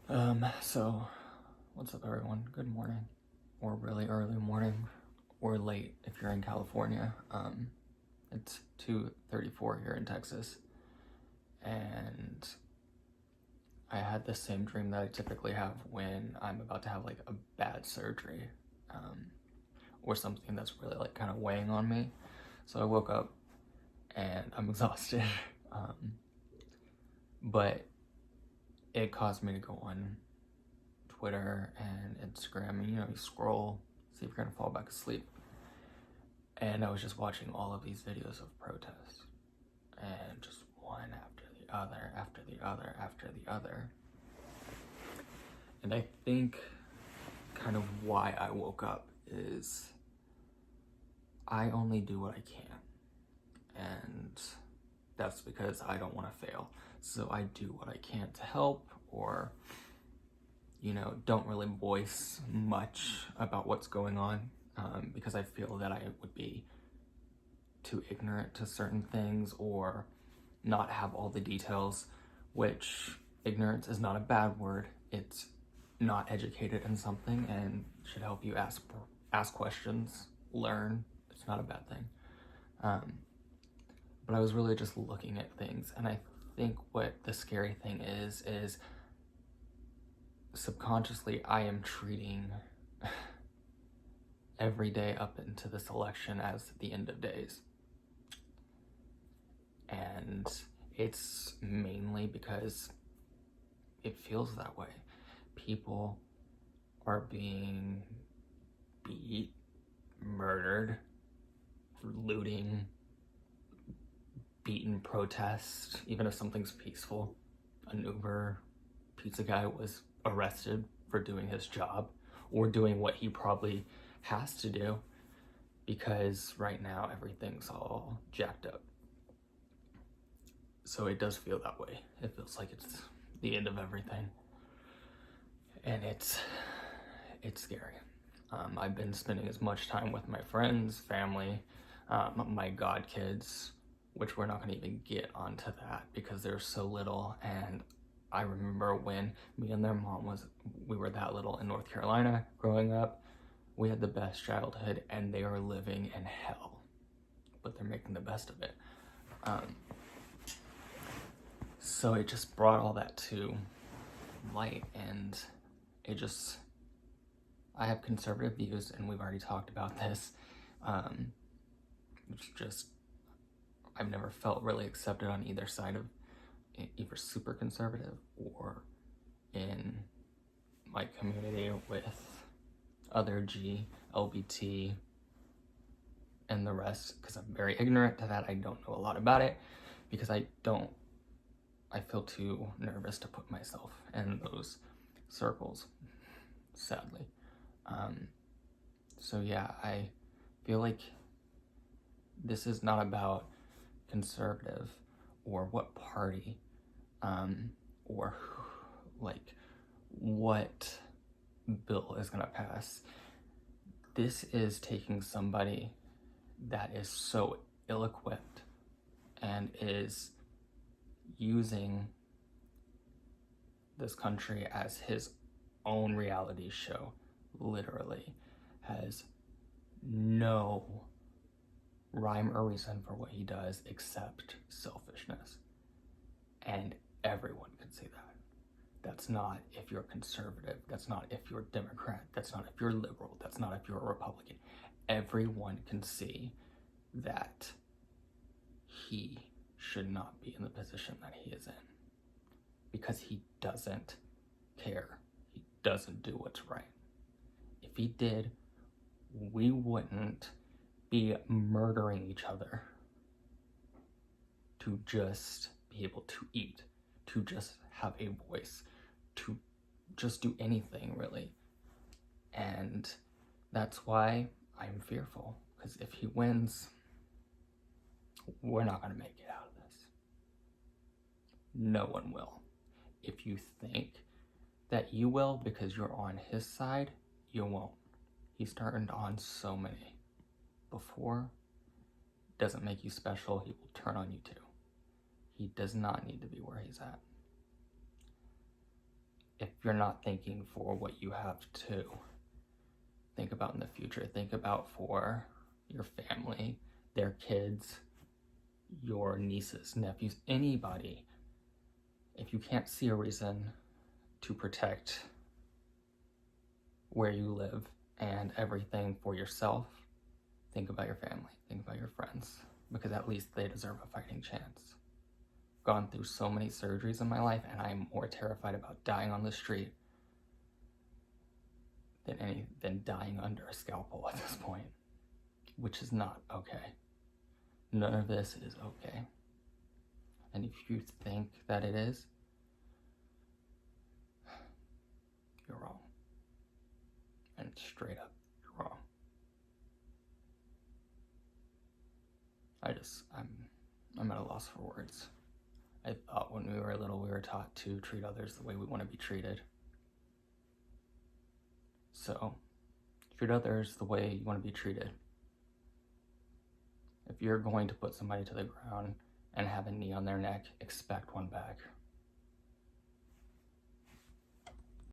So what's up everyone? Good morning. Or really early morning. Or late if you're in California. It's 2:34 here in Texas. And I had the same dream that I typically have when I'm about to have like a bad surgery. Or something that's really like kind of weighing on me. So I woke up and I'm exhausted. But it caused me to go on Twitter and Instagram, and you scroll, see if you're gonna fall back asleep. And I was just watching all of these videos of protests, and just one after the other, after the other, after the other. And I think kind of why I woke up is I only do what I can. And that's because I don't want to fail. So I do what I can to help, or don't really voice much about what's going on, because I feel that I would be too ignorant to certain things or not have all the details, which ignorance is not a bad word. It's not educated in something and should help you ask questions, learn. It's not a bad thing. But I was really just looking at things, and I think what the scary thing is subconsciously I am treating every day up into this election as the end of days. And it's mainly because it feels that way. People are being beat, murdered, looting, beaten, protest, even if something's peaceful. An Uber pizza guy was arrested for doing his job, or doing what he probably has to do, because right now everything's all jacked up. So it does feel that way. It feels like it's the end of everything, and it's scary. I've been spending as much time with my friends, family, my god kids, which we're not going to even get onto that because there's so little. And I remember when me and their mom we were that little in North Carolina growing up. We had the best childhood, and they are living in hell, but they're making the best of it. So it just brought all that to light, and I have conservative views, and we've already talked about this, which just, I've never felt really accepted on either side of either super conservative or in my community with other G, LBT, and the rest, because I'm very ignorant to that. I don't know a lot about it because I feel too nervous to put myself in those circles, sadly. So yeah, I feel like this is not about conservative or what party, or like what bill is gonna pass. This is taking somebody that is so ill-equipped and is using this country as his own reality show, literally, has no rhyme or reason for what he does except selfishness. And everyone can see that. That's not if you're conservative, that's not if you're Democrat, that's not if you're liberal, that's not if you're a Republican. Everyone can see that he should not be in the position that he is in, because he doesn't care. He doesn't do what's right. If he did, we wouldn't be murdering each other to just be able to eat, to just have a voice, to just do anything, really. And that's why I'm fearful, because if he wins, we're not going to make it out of this. No one will. If you think that you will because you're on his side, you won't. He's turned on so many before. Doesn't make you special. He will turn on you too. He does not need to be where he's at. if you're not thinking for what you have to think about in the future. Think about for your family, their kids, your nieces, nephews, anybody. If you can't see a reason to protect where you live and everything for yourself, think about your family, think about your friends, because at least they deserve a fighting chance. I've gone through so many surgeries in my life, and I'm more terrified about dying on the street than dying under a scalpel at this point, which is not okay. None of this is okay. And if you think that it is, you're wrong. And straight up, you're wrong. I'm at a loss for words. I thought when we were little, we were taught to treat others the way we want to be treated. So, treat others the way you want to be treated. If you're going to put somebody to the ground and have a knee on their neck, expect one back.